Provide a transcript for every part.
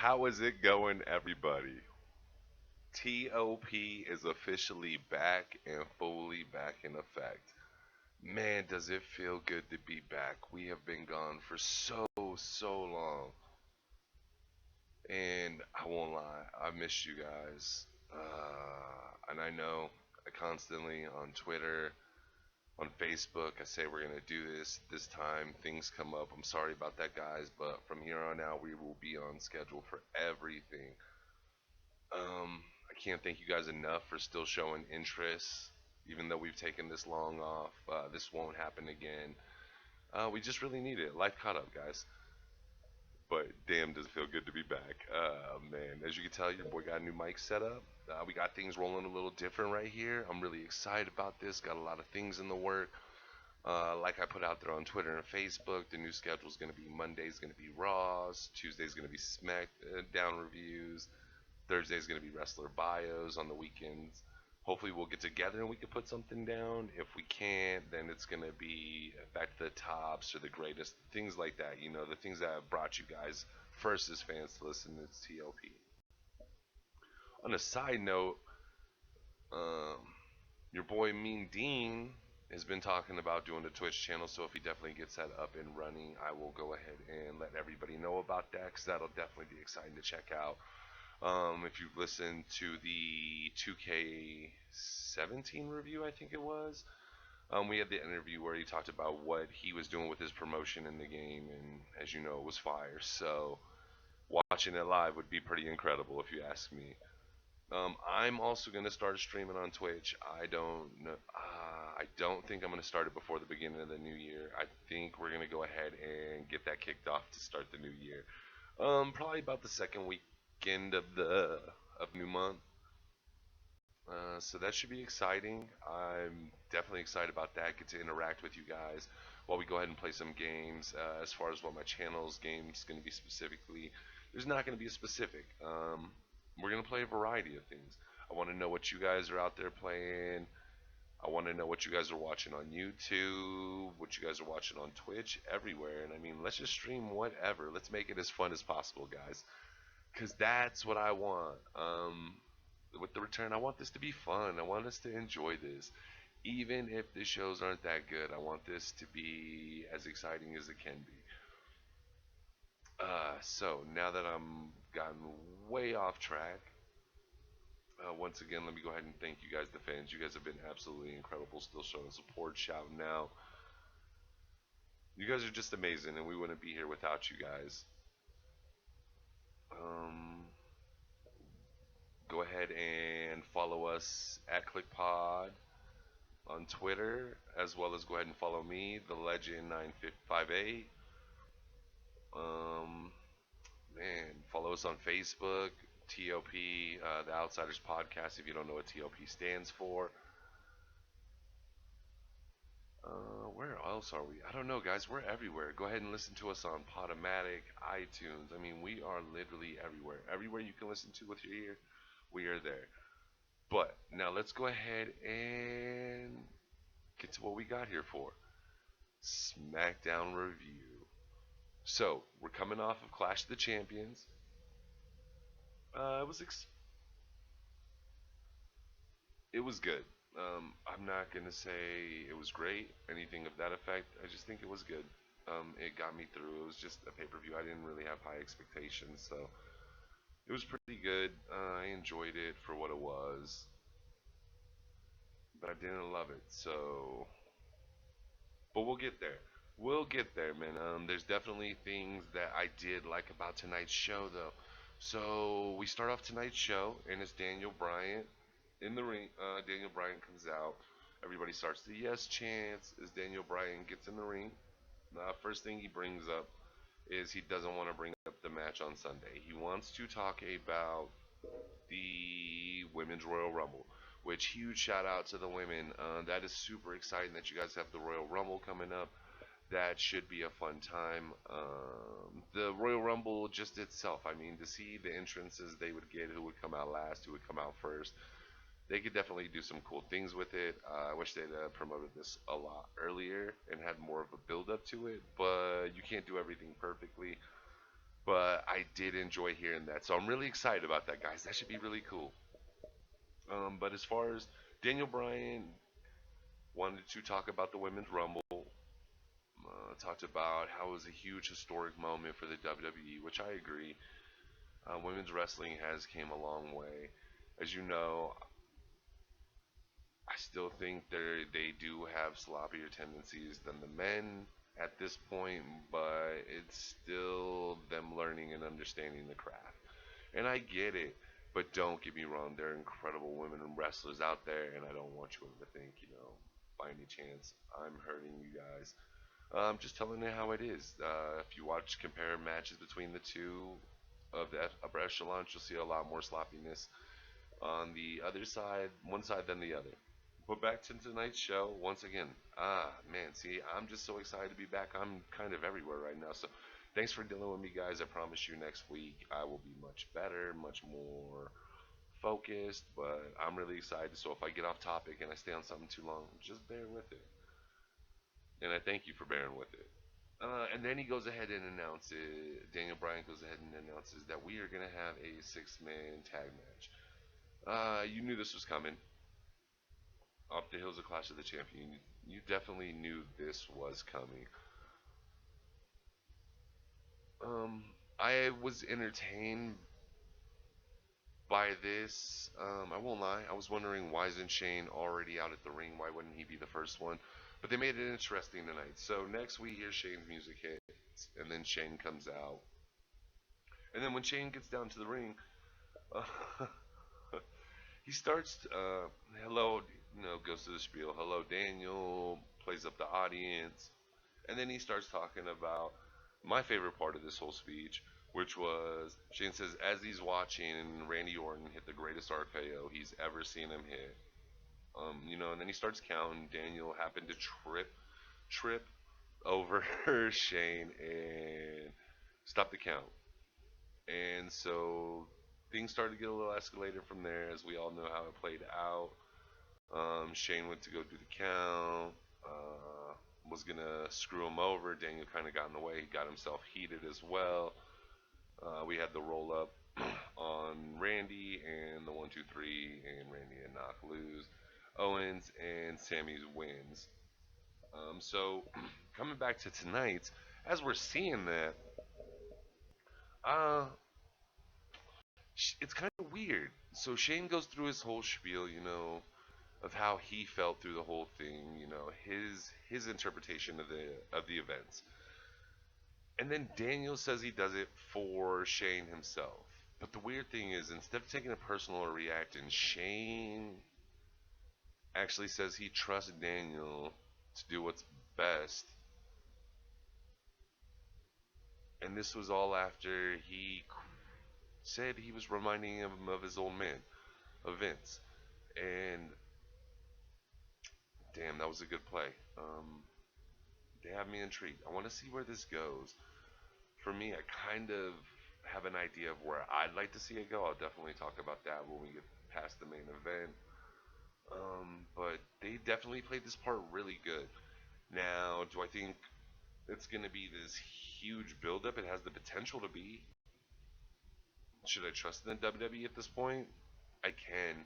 How is it going, everybody? TOP is officially back and fully back in effect. Man, does it feel good to be back. We have been gone for so long. And I won't lie, I missed you guys. And I know I constantly on Twitter, on Facebook, I say we're going to do this time. Things come up. I'm sorry about that, guys, but from here on out, we will be on schedule for everything. I can't thank you guys enough for still showing interest, even though we've taken this long off. This won't happen again. We just really need it. Life caught up, guys. But damn, does it feel good to be back. Man, as you can tell, your boy got a new mic set up. We got things rolling a little different right here. I'm really excited about this. Got a lot of things in the work. Like I put out there on Twitter and Facebook, the new schedule is going to be Monday's going to be Raws, Tuesday's going to be SmackDown reviews, Thursday's going to be wrestler bios on the weekends. Hopefully we'll get together and we can put something down. If we can't, then it's going to be back to the tops or the greatest, things like that. You know, the things that have brought you guys first as fans to listen to TOP. On a side note, um, your boy Mean Dean has been talking about doing the Twitch channel, so if he definitely gets that up and running, I will go ahead and let everybody know about that because that'll definitely be exciting to check out. If you've listened to the 2K17 review, I think it was, we had the interview where he talked about what he was doing with his promotion in the game, and as you know, it was fire. So watching it live would be pretty incredible if you ask me. I'm also gonna start streaming on Twitch. I don't know. I don't think I'm gonna start it before the beginning of the new year. I think we're gonna go ahead and get that kicked off to start the new year. Probably about the second weekend of the new month. So that should be exciting. I'm definitely excited about that. Get to interact with you guys while we go ahead and play some games. As far as what my channel's game is going to be specifically, there's not going to be a specific. We're going to play a variety of things. I want to know what you guys are out there playing. I want to know what you guys are watching on YouTube, what you guys are watching on Twitch, everywhere. And I mean, let's just stream whatever. Let's make it as fun as possible, guys. Because that's what I want. With the return, I want this to be fun. I want us to enjoy this. Even if the shows aren't that good, I want this to be as exciting as it can be. So now that I'm gotten way off track, once again, let me go ahead and thank you guys, the fans. You guys have been absolutely incredible, still showing support, shouting out. You guys are just amazing, and we wouldn't be here without you guys. Um, Go ahead and follow us at ClickPod on Twitter, as well as go ahead and follow me, the Legend 958. Um, Man, follow us on Facebook, TOP, the Outsiders Podcast. If you don't know what TOP stands for, where else are we? I don't know, guys. We're everywhere. Go ahead and listen to us on Podomatic, iTunes. I mean, we are literally everywhere. Everywhere you can listen to with your ear, we are there. But now let's go ahead and get to what we got here for SmackDown review. So we're coming off of Clash of the Champions. It was it was good. I'm not gonna say it was great, anything of that effect. I just think it was good. It got me through. It was just a pay-per-view. I didn't really have high expectations, so it was pretty good. I enjoyed it for what it was, but I didn't love it. So, but we'll get there. We'll get there, man. There's definitely things that I did like about tonight's show, though. So we start off tonight's show, and it's Daniel Bryan in the ring. Daniel Bryan comes out. Everybody starts the yes chants as Daniel Bryan gets in the ring. First thing he brings up is he doesn't want to bring up the match on Sunday. He wants to talk about the Women's Royal Rumble, which huge shout out to the women. That is super exciting that you guys have the Royal Rumble coming up. That should be a fun time. The Royal Rumble just itself, I mean, to see the entrances they would get, who would come out last, who would come out first, they could definitely do some cool things with it. I wish they'd promoted this a lot earlier and had more of a build up to it, but you can't do everything perfectly. but I did enjoy hearing that. So I'm really excited about that, guys. That should be really cool. But as far as Daniel Bryan wanted to talk about the Women's Rumble, talked about how it was a huge historic moment for the WWE, which I agree. Women's wrestling has came a long way. As you know, I still think they do have sloppier tendencies than the men at this point, but it's still them learning and understanding the craft. And I get it, but don't get me wrong, there are incredible women and wrestlers out there, and I don't want you ever to think, by any chance, I'm hurting you guys. I'm just telling you how it is. If you watch compare matches between the two of the upper echelons, you'll see a lot more sloppiness on the other side, one side than the other. But back to tonight's show, once again. Man, see, I'm just so excited to be back. I'm kind of everywhere right now. So thanks for dealing with me, guys. I promise you next week I will be much better, much more focused, but I'm really excited. So if I get off topic and I stay on something too long, just bear with it. And I thank you for bearing with it. And then he goes ahead and announces, Daniel Bryan goes ahead and announces that we are going to have a 6-man tag match. You knew this was coming. Off the heels of Clash of the Champions, you definitely knew this was coming. Um, I was entertained by this. I won't lie. I was wondering why isn't Shane already out at the ring? Why wouldn't he be the first one? But they made it interesting tonight. So next we hear Shane's music hits, and then Shane comes out. And then when Shane gets down to the ring, uh, he starts, hello, goes to the spiel. Hello, Daniel, plays up the audience. And then he starts talking about my favorite part of this whole speech, which was Shane says, as he's watching Randy Orton hit the greatest RKO he's ever seen him hit. And then he starts counting. Daniel happened to trip over Shane and stop the count. And so things started to get a little escalated from there, as we all know how it played out. Shane went to go do the count. Was gonna screw him over. Daniel kind of got in the way. He got himself heated as well. We had the roll up on Randy and the 1, 2, 3, and Randy and knock lose. Owens and Sammy's wins. So coming back to tonight, as we're seeing that, uh, it's kind of weird. So Shane goes through his whole spiel, of how he felt through the whole thing, his interpretation of the events. And then Daniel says he does it for Shane himself. But the weird thing is, instead of taking it personal or reacting, Shane actually says he trusts Daniel to do what's best. And this was all after he said he was reminding him of his old man, of Vince. And damn, that was a good play. They have me intrigued. I want to see where this goes. For me, I kind of have an idea of where I'd like to see it go. I'll definitely talk about that when we get past the main event. But they definitely played this part really good. Now, do I think it's going to be this huge buildup? It has the potential to be. Should I trust in the WWE at this point? I can.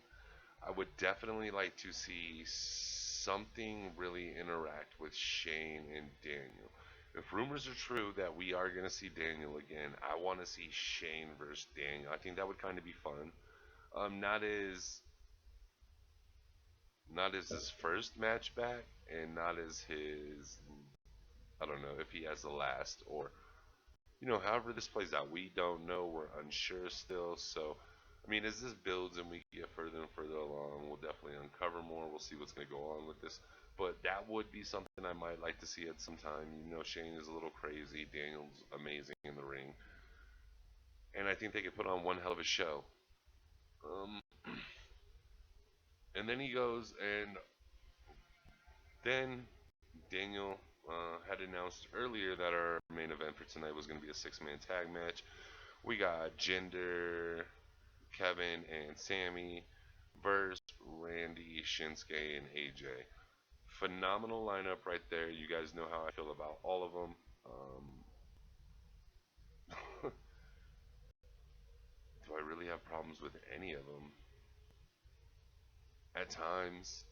I would definitely like to see something really interact with Shane and Daniel. If rumors are true that we are going to see Daniel again, I want to see Shane versus Daniel. I think that would kind of be fun. Not as his first match back, and not as his. I don't know if he has the last, or however this plays out. We don't know. We're unsure still. So, I mean, as this builds and we get further and further along, we'll definitely uncover more. We'll see what's going to go on with this. But that would be something I might like to see at some time. Shane is a little crazy. Daniel's amazing in the ring. And I think they could put on one hell of a show. Um, and then he goes, and then Daniel had announced earlier that our main event for tonight was going to be a 6-man tag match. We got Jinder, Kevin, and Sammy versus Randy, Shinsuke, and AJ. Phenomenal lineup right there. You guys know how I feel about all of them. problems with any of them. At times,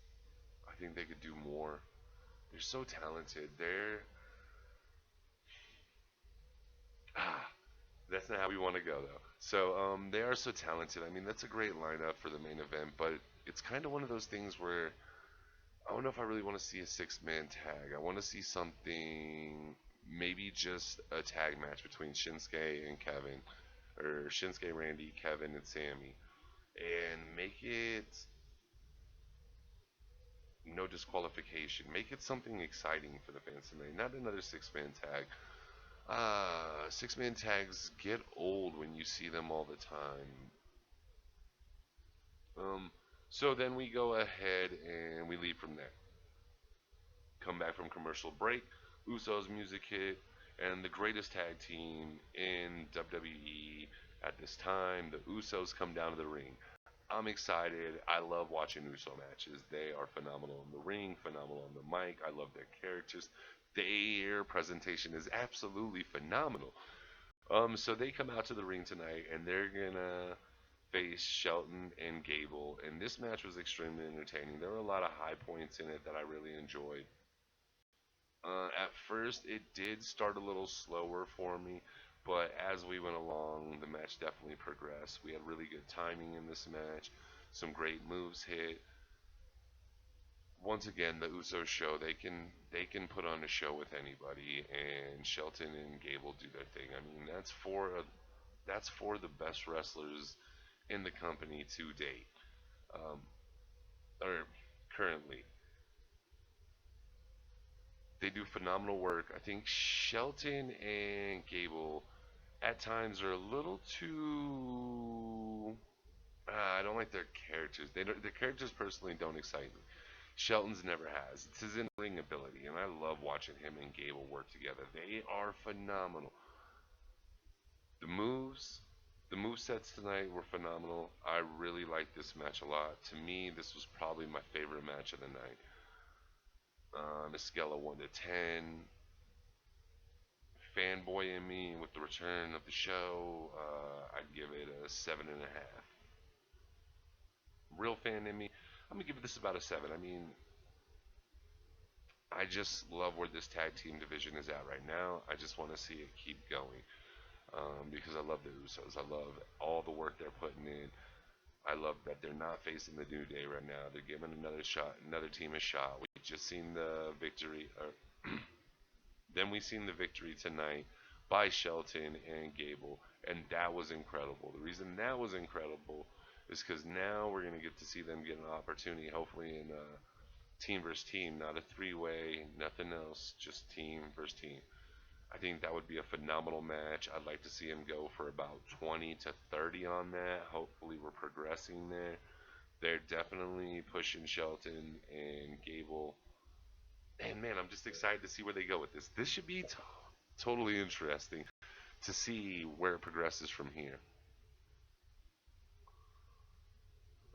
I think they could do more. They're so talented. Ah, that's not how we want to go though. So they are so talented. I mean, that's a great lineup for the main event, but it's kind of one of those things where I don't know if I really want to see a six-man tag. I want to see something, maybe just a tag match between Shinsuke and Kevin, or Shinsuke, Randy, Kevin, and Sammy, and make it no disqualification. Make it something exciting for the fans tonight. Not another six-man tag. Six-man tags get old when you see them all the time. Um, so then we go ahead and we leave from there. Come back from commercial break. Usos music hit, and the greatest tag team in WWE at this time, the Usos, come down to the ring. I'm excited. I love watching Uso matches. They are phenomenal in the ring, phenomenal on the mic. I love their characters. Their presentation is absolutely phenomenal. So they come out to the ring tonight, and they're gonna face Shelton and Gable. And this match was extremely entertaining. There were a lot of high points in it that I really enjoyed. At first, it did start a little slower for me, but as we went along, the match definitely progressed. We had really good timing in this match, some great moves hit. Once again, the Usos show they can put on a show with anybody, and Shelton and Gable do their thing. I mean, that's for the best wrestlers in the company to date, um, or currently. They do phenomenal work. I think Shelton and Gable at times are a little too. I don't like their characters. Their characters personally don't excite me. Shelton's never has. It's his in-ring ability, and I love watching him and Gable work together. They are phenomenal. The moves, the move sets tonight were phenomenal. I really liked this match a lot. To me, this was probably my favorite match of the night. A scale of 1 to 10, fanboy in me with the return of the show, I'd give it a 7.5. Real fan in me, I'm gonna give this about a 7. I mean, I just love where this tag team division is at right now. I just want to see it keep going, because I love the Usos. I love all the work they're putting in. I love that they're not facing the New Day right now. They're giving another shot, another team a shot. We just seen the victory, or then we seen the victory tonight by Shelton and Gable, and that was incredible. The reason that was incredible is because now we're gonna get to see them get an opportunity, hopefully in team versus team, not a three-way, nothing else, just team versus team. I think that would be a phenomenal match. I'd like to see him go for about 20 to 30 on that. Hopefully, we're progressing there. They're definitely pushing Shelton and Gable. And man, I'm just excited to see where they go with this. This should be totally interesting to see where it progresses from here.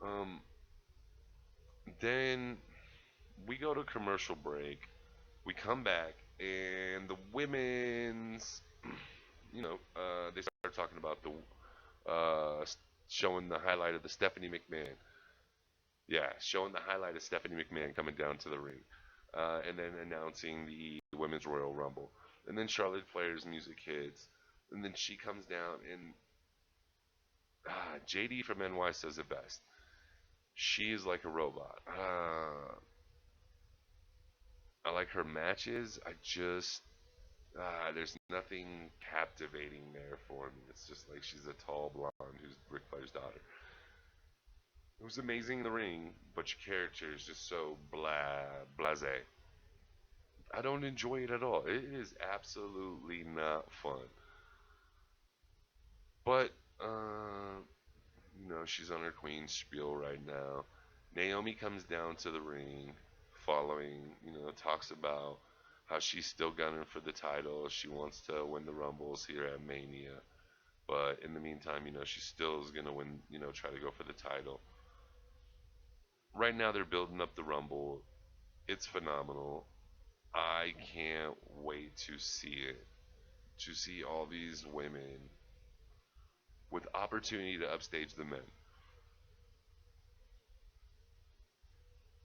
Um, then we go to commercial break. We come back, and the women's, they start talking about showing the highlight of the Stephanie McMahon. Yeah, showing the highlight of Stephanie McMahon coming down to the ring, and then announcing the Women's Royal Rumble. And then Charlotte Flair's music hits, and then she comes down, and JD from NY says it best. She is like a robot. I like her matches. There's nothing captivating there for me. It's just like she's a tall blonde who's Ric Flair's daughter. It was amazing in the ring, but your character is just so blase. I don't enjoy it at all. It is absolutely not fun. But she's on her queen spiel right now. Naomi comes down to the ring, following, talks about how she's still gunning for the title. She wants to win the Rumbles here at Mania. But in the meantime, she still is going to win, try to go for the title. Right now, they're building up the Rumble. It's phenomenal. I can't wait to see it. To see all these women with opportunity to upstage the men.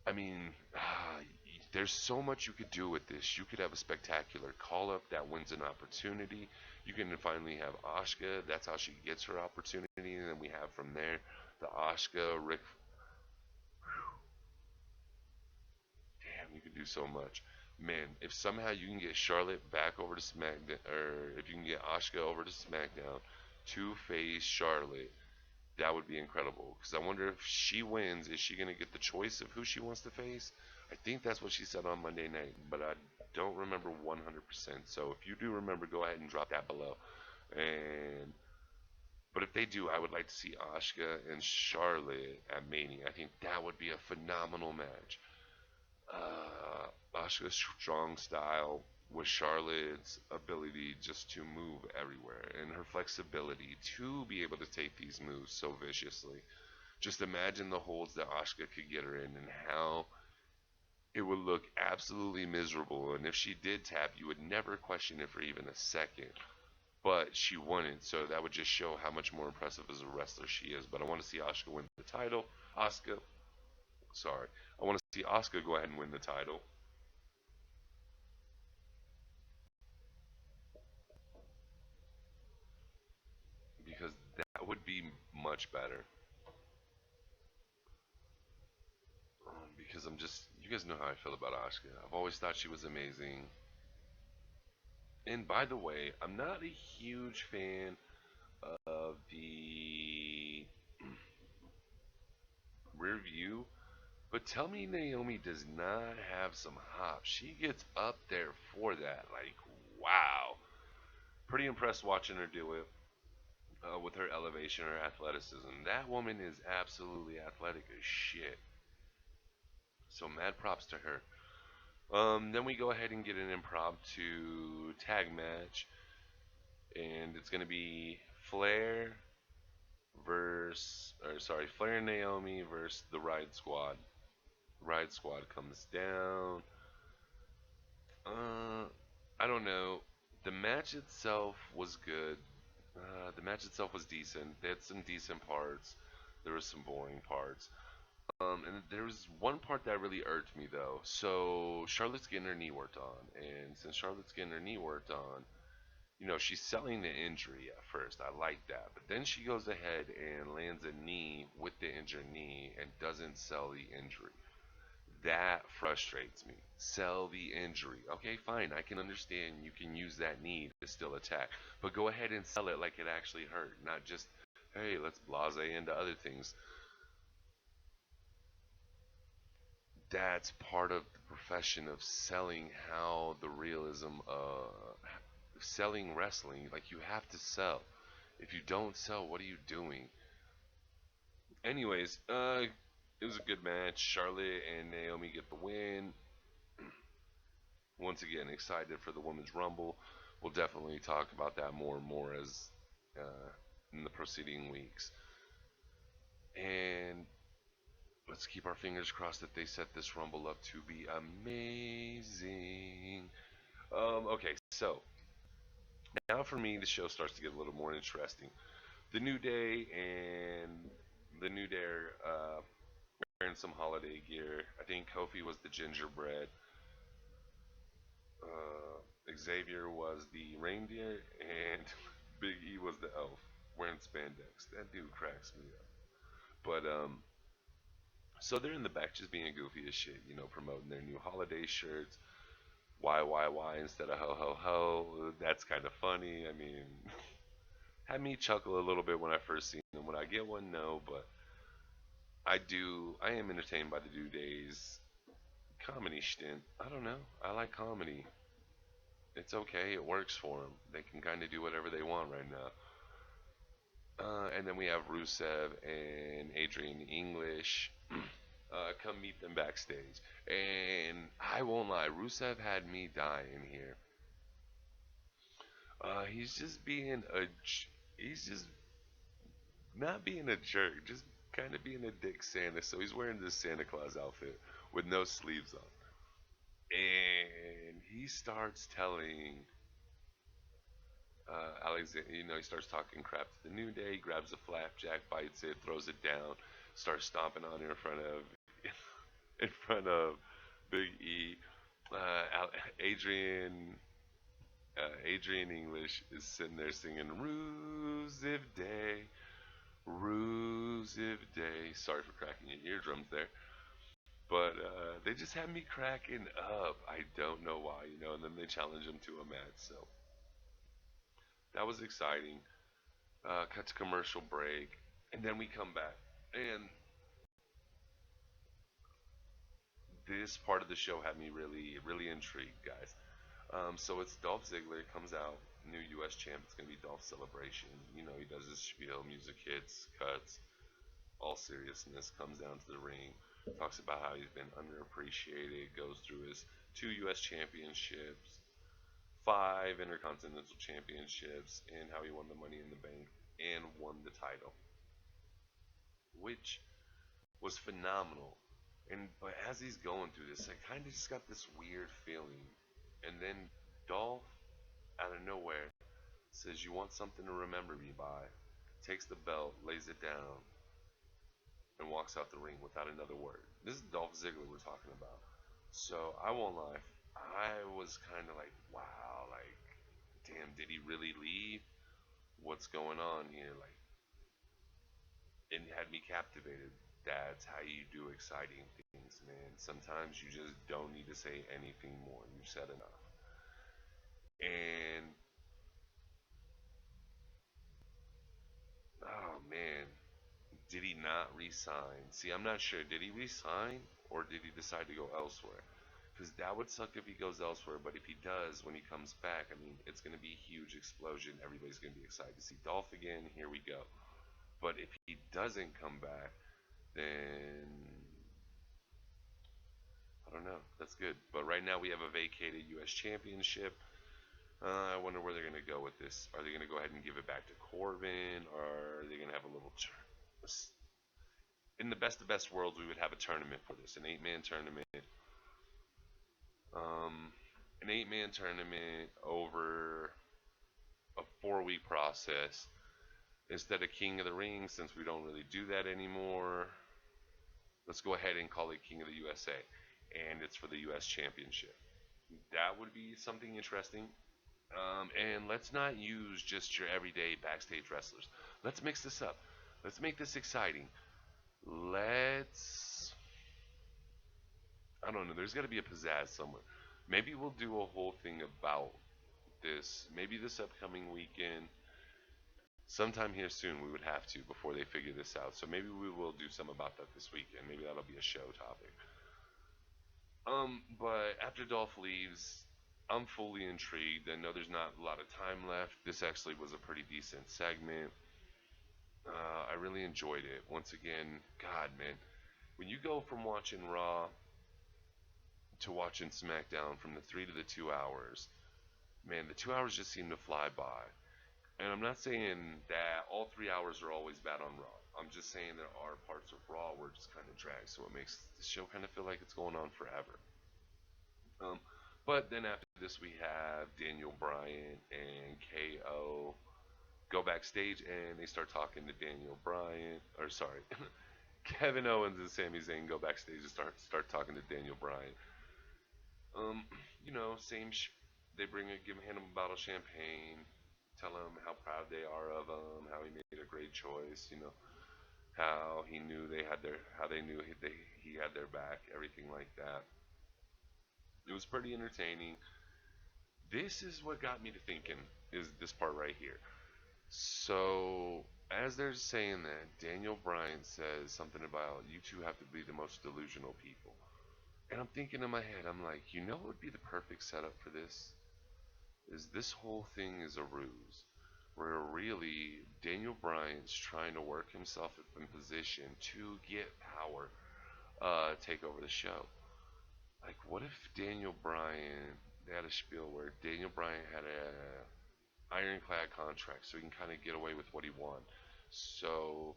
I mean, there's so much you could do with this. You could have a spectacular call up that wins an opportunity. You can finally have Asuka. That's how she gets her opportunity. And then we have from there the Asuka, Rick. Damn, you can do so much. Man, if somehow you can get Charlotte back over to SmackDown, or if you can get Asuka over to SmackDown to face Charlotte, that would be incredible. Because I wonder if she wins, is she going to get the choice of who she wants to face? I think that's what she said on Monday night, but I don't remember 100%. So if you do remember, go ahead and drop that below. And but if they do, I would like to see Asuka and Charlotte at Mania. I think that would be a phenomenal match. Asuka's strong style with Charlotte's ability just to move everywhere and her flexibility to be able to take these moves so viciously. Just imagine the holds that Asuka could get her in and how it would look absolutely miserable. And if she did tap, you would never question it for even a second. But she wouldn't, so that would just show how much more impressive as a wrestler she is. But I want to see Asuka win the title. Asuka, sorry, I want to see Asuka go ahead and win the title. Because that would be much better. Because I'm just, you guys know how I feel about Asuka. I've always thought she was amazing. And by the way, I'm not a huge fan of the rear view, but tell me Naomi does not have some hop. She gets up there for that. Like, wow. Pretty impressed watching her do it with her elevation, her athleticism. That woman is absolutely athletic as shit. So mad props to her. Then we go ahead and get an impromptu tag match, and it's gonna be Flair Flair and Naomi versus the Ride Squad. Ride Squad comes down. Uh, I don't know. The match itself was good. The match itself was decent. They had some decent parts. There was some boring parts. And there was one part that really irked me though. So Charlotte's getting her knee worked on, and since Charlotte's getting her knee worked on, she's selling the injury at first. I like that, but then she goes ahead and lands a knee with the injured knee and doesn't sell the injury. That frustrates me. Sell the injury. Okay, fine. I can understand you can use that knee to still attack, but go ahead and sell it like it actually hurt, not just hey, let's blase into other things. That's part of the profession of selling how the realism selling wrestling. Like, you have to sell. If you don't sell, what are you doing? Anyways, it was a good match. Charlotte and Naomi get the win. Once again, excited for the women's rumble. We'll definitely talk about that more and more as in the preceding weeks. And let's keep our fingers crossed that they set this rumble up to be amazing. Okay, so now for me, the show starts to get a little more interesting. The New Day and the New Day are wearing some holiday gear. I think Kofi was the gingerbread. Xavier was the reindeer, and Big E was the elf wearing spandex. That dude cracks me up. But so they're in the back just being goofy as shit, promoting their new holiday shirts. Why instead of ho ho ho. That's kind of funny. I mean, had me chuckle a little bit when I first seen them. When I get one, no, but I am entertained by the New Day's comedy stint. I don't know. I like comedy. It's okay. It works for them. They can kind of do whatever they want right now. And then we have Rusev and Adrian English come meet them backstage. And I won't lie, Rusev had me dying here. He's just being a, he's just not being a jerk, just kind of being a dick Santa. So he's wearing this Santa Claus outfit with no sleeves on. And he starts telling Alexander, he starts talking crap to the New Day, grabs a flapjack, bites it, throws it down, starts stomping on it in front of Big E. Adrian Adrian English is sitting there singing Rusev Day, Rusev Day. Sorry for cracking your eardrums there. But they just had me cracking up. I don't know why. And then they challenge him to a match. So that was exciting. Cut to commercial break. And then we come back. And this part of the show had me really, really intrigued, guys. So it's Dolph Ziggler comes out, new U.S. champ. It's gonna be Dolph Celebration. He does his spiel, music hits, cuts, all seriousness. Comes down to the ring, talks about how he's been underappreciated. Goes through his 2 U.S. championships, 5 Intercontinental championships, and how he won the Money in the Bank and won the title, which was phenomenal. And but as he's going through this, I kind of just got this weird feeling. And then Dolph, out of nowhere, says, "You want something to remember me by?" Takes the belt, lays it down, and walks out the ring without another word. This is Dolph Ziggler we're talking about. So I won't lie, I was kind of like, wow, like, damn, did he really leave? What's going on here? Like, it had me captivated. That's how you do exciting things, man. Sometimes you just don't need to say anything more. You've said enough. And oh man, did he not resign? See, I'm not sure. Did he resign or did he decide to go elsewhere? Because that would suck if he goes elsewhere. But if he does, when he comes back, I mean, it's going to be a huge explosion. Everybody's going to be excited to see Dolph again. Here we go. But if he doesn't come back, then I don't know. That's good. But right now we have a vacated U.S. Championship. I wonder where they're going to go with this. Are they going to go ahead and give it back to Corbin, or are they going to have a little? In the best worlds, we would have a tournament for this, an eight-man tournament. Um, an eight-man tournament over a 4-week process instead of King of the Ring, since we don't really do that anymore. Let's go ahead and call it King of the USA, and it's for the U.S. Championship. That would be something interesting. And let's not use just your everyday backstage wrestlers. Let's mix this up. Let's make this exciting. Let's. I don't know. There's got to be a pizzazz somewhere. Maybe we'll do a whole thing about this. Maybe this upcoming weekend. Sometime here soon, we would have to before they figure this out. So maybe we will do some about that this weekend. Maybe that'll be a show topic. But after Dolph leaves, I'm fully intrigued. I know there's not a lot of time left. This actually was a pretty decent segment. I really enjoyed it. Once again, God, man, when you go from watching Raw to watching SmackDown from the 3 to the 2 hours, man, the 2 hours just seem to fly by. And I'm not saying that all 3 hours are always bad on Raw. I'm just saying there are parts of Raw where it just kind of drags, so it makes the show kind of feel like it's going on forever. Um, but then after this, we have Daniel Bryan and KO go backstage and they start talking to Daniel Bryan, or sorry, Kevin Owens and Sami Zayn go backstage and start talking to Daniel Bryan. Um, same. They hand him a bottle of champagne, tell him how proud they are of him, how he made a great choice. How he knew how they knew he had their back, everything like that. It was pretty entertaining. This is what got me to thinking is this part right here. So as they're saying that, Daniel Bryan says something about you two have to be the most delusional people. And I'm thinking in my head, I'm like, what would be the perfect setup for this? Is this whole thing is a ruse. Where really Daniel Bryan's trying to work himself in position to get power, take over the show. Like, what if Daniel Bryan, they had a spiel where Daniel Bryan had a ironclad contract so he can kind of get away with what he wants. So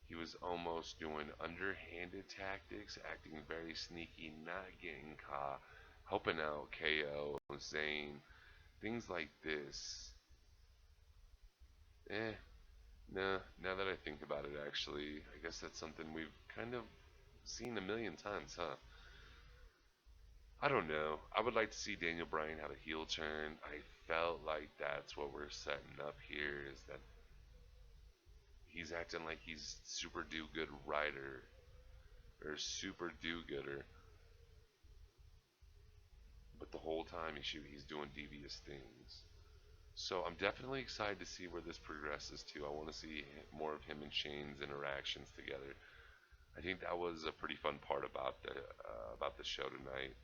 he was almost doing underhanded tactics, acting very sneaky, not getting caught, helping out KO, Zayn, things like this. Eh, nah, now that I think about it, actually, I guess that's something we've kind of seen a million times, huh? I don't know. I would like to see Daniel Bryan have a heel turn. I felt like that's what we're setting up here is that he's acting like he's super do good writer or super do gooder, but the whole time he's doing devious things. So I'm definitely excited to see where this progresses to. I want to see more of him and Shane's interactions together. I think that was a pretty fun part about the show tonight.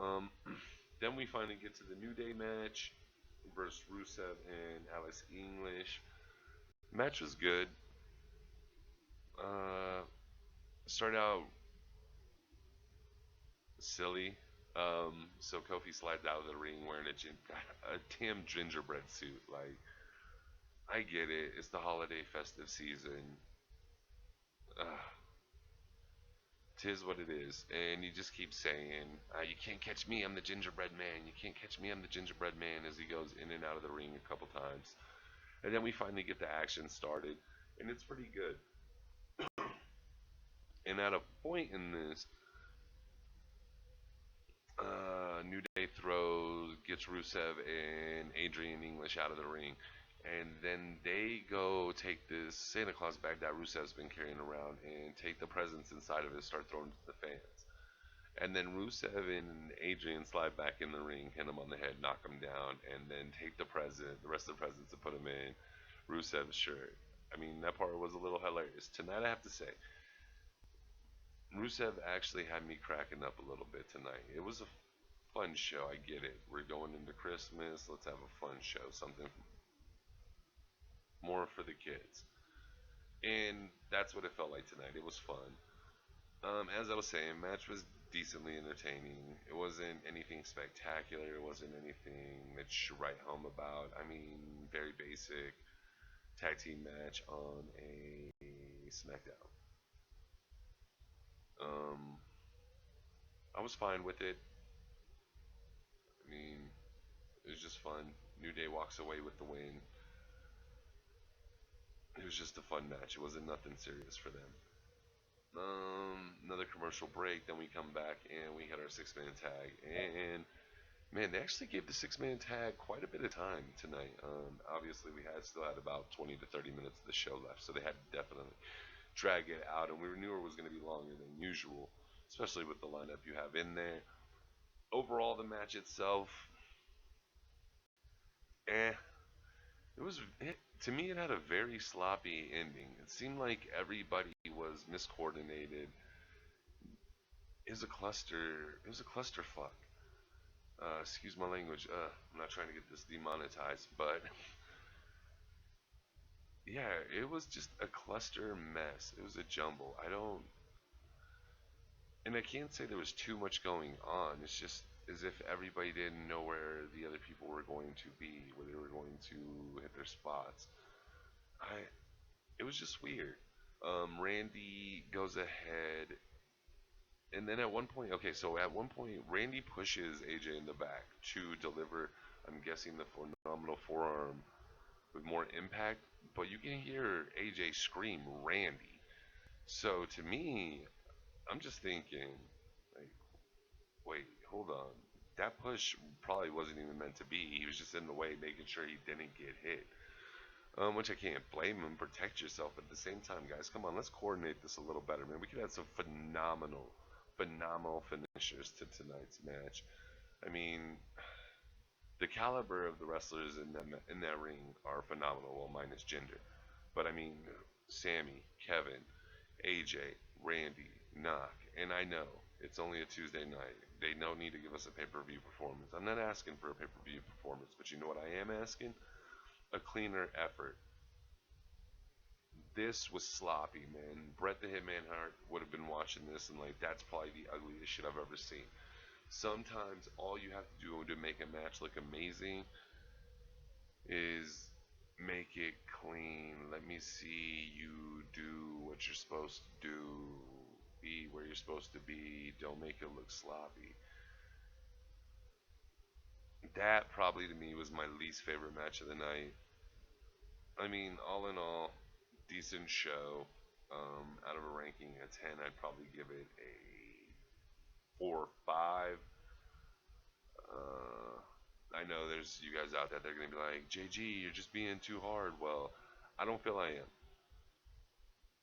Um, then we finally get to the New Day match versus Rusev and Alex English. Match was good. Uh, started out silly. So Kofi slides out of the ring wearing a damn gingerbread suit. Like, I get it. It's the holiday festive season. Uh, tis what it is. And he just keeps saying, you can't catch me, I'm the gingerbread man. You can't catch me, I'm the gingerbread man, as he goes in and out of the ring a couple times. And then we finally get the action started. And it's pretty good. And at a point in this, New Day gets Rusev and Adrian English out of the ring. And then they go take this Santa Claus bag that Rusev's been carrying around and take the presents inside of it, start throwing it to the fans. And then Rusev and Adrian slide back in the ring, hit him on the head, knock him down, and then take the rest of the presents, and put them in Rusev's shirt. I mean, that part was a little hilarious. Tonight, I have to say, Rusev actually had me cracking up a little bit tonight. It was a fun show. I get it. We're going into Christmas. Let's have a fun show. Something more for the kids. And that's what it felt like tonight. It was fun. As I was saying, match was decently entertaining. It wasn't anything spectacular. It wasn't anything that you should write home about. I mean, very basic tag team match on a SmackDown. Um, I was fine with it. I mean, it was just fun. New Day walks away with the win. It was just a fun match. It wasn't nothing serious for them. Another commercial break. Then we come back and we hit our six-man tag. And man, they actually gave the six-man tag quite a bit of time tonight. Obviously, we still had about 20 to 30 minutes of the show left, so they had to definitely drag it out. And we knew it was going to be longer than usual, especially with the lineup you have in there. Overall, the match itself, eh. To me, it had a very sloppy ending. It seemed like everybody was miscoordinated. It was a cluster. It was a clusterfuck. Excuse my language. I'm not trying to get this demonetized, but yeah, it was just a cluster mess. It was a jumble. And I can't say there was too much going on. It's just as if everybody didn't know where the other people were going to be, where they were going to hit their spots. I, it was just weird. Randy goes ahead, and then at one point, okay, so at one point, Randy pushes AJ in the back to deliver, I'm guessing, the phenomenal forearm with more impact, but you can hear AJ scream Randy. So to me, I'm just thinking, like, wait, hold on. That push probably wasn't even meant to be. He was just in the way, making sure he didn't get hit. Which I can't blame him. Protect yourself. But at the same time, guys, come on, let's coordinate this a little better, man. We could have some phenomenal finishers to tonight's match. I mean, the caliber of the wrestlers in that ring are phenomenal. Well, minus Jinder, but I mean, Sammy, Kevin, AJ, Randy, Knock, and I know it's only a Tuesday night. They don't need to give us a pay-per-view performance. I'm not asking for a pay-per-view performance, but you know what I am asking? A cleaner effort. This was sloppy, man. Bret the Hitman Hart would have been watching this and like, that's probably the ugliest shit I've ever seen. Sometimes all you have to do to make a match look amazing is make it clean. Let me see you do what you're supposed to do. Be where you're supposed to be. Don't make it look sloppy. That probably to me was my least favorite match of the night. I mean, all in all, decent show. Out of a ranking of 10, I'd probably give it a 4 or 5. I know there's you guys out there, they're going to be like, JG, you're just being too hard. Well, I don't feel I am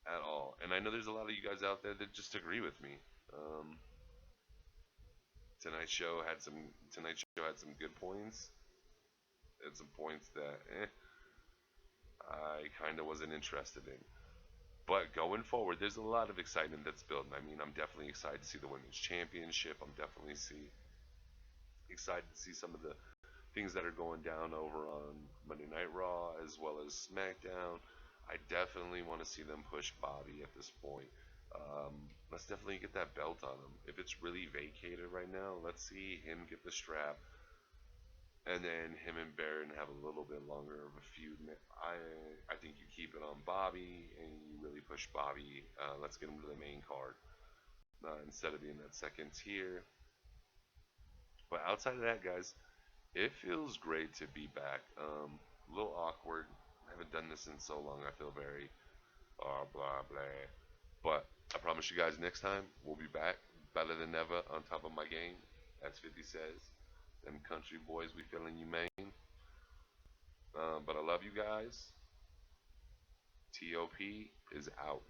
at all. And I know there's a lot of you guys out there that just agree with me. Um, tonight's show had some good points and some points that I kind of wasn't interested in. But going forward, there's a lot of excitement that's building. I mean, I'm definitely excited to see the women's championship. I'm definitely excited to see some of the things that are going down over on Monday Night Raw as well as SmackDown. I definitely want to see them push Bobby at this point. Let's definitely get that belt on him. If it's really vacated right now, let's see him get the strap, and then him and Baron have a little bit longer of a feud. I think you keep it on Bobby and you really push Bobby. Let's get him to the main card instead of being that second tier. But outside of that, guys, it feels great to be back. A little awkward. I haven't done this in so long. I feel very blah blah. But I promise you guys, next time we'll be back better than ever, on top of my game, as 50 says. Them country boys, we feeling you, man. But I love you guys. TOP is out.